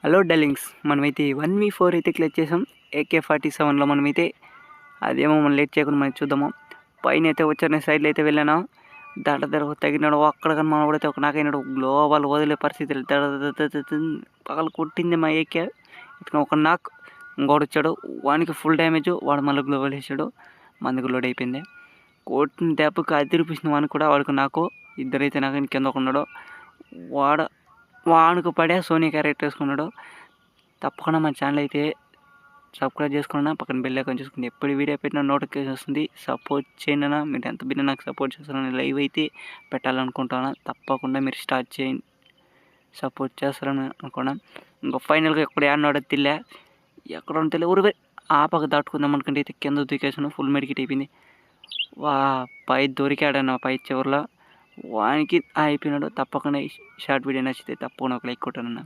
Hello darlings, మనమైతే 1v4 అయితే click చేసాం. AK-47లో మనమైతే అదేమో మనం లేట్ చేయకుండా మనం చూద్దాము. పైన అయితే వచ్చాను, సైడ్లో అయితే వెళ్ళాను. దడ తగినాడు, అక్కడ కానీ మనవాడైతే ఒక నాకైనాడు. గ్లోబల్ వదిలే పరిస్థితి పగలు కొట్టింది మా AK. ఇతను ఒక నాక్, ఇంకోటి వచ్చాడు, వానికి ఫుల్ డ్యామేజ్. వాడు మళ్ళీ గ్లోబల్ వేసాడు, మందుకు లోడ్ అయిపోయింది. కొట్టిన దెబ్బకు అదిరిపిస్తుంది వానికి కూడా. వాడికి నాకు ఇద్దరైతే నాకు కింద ఒక ఉన్నాడు. వానికి పడే సోనీ క్యారెక్టర్ వేసుకున్నాడు. తప్పకుండా మన ఛానల్ అయితే సబ్స్క్రైబ్ చేసుకున్నా, పక్కన బెల్ ఐకాన్ చూసుకుని ఎప్పుడు వీడియో పెట్టినా నోటిఫికేషన్ వస్తుంది. సపోర్ట్ చేయండి. మీరు ఎంత బిన్నా నాకు సపోర్ట్ చేస్తారని లైవ్ అయితే పెట్టాలనుకుంటున్నాను. తప్పకుండా మీరు స్టార్ట్ చేయండి, సపోర్ట్ చేస్తారని అనుకున్నాను. ఇంకా ఫైనల్గా ఎక్కడ ఆడినాడో తెలియ, ఎక్కడ తెలియ ఊరు ఆ పక్క దాటుకుందాం అనుకుంటే అయితే కింద దూకేసాను. ఫుల్ మెడికిట్ అయిపోయింది. పై దొరికాడన్న పై చివరిలో వానికి అయిపోయినాడు. తప్పకుండా షార్ట్ వీడియో నచ్చితే తప్పకుండా ఒక లైక్ కొట్టానన్న.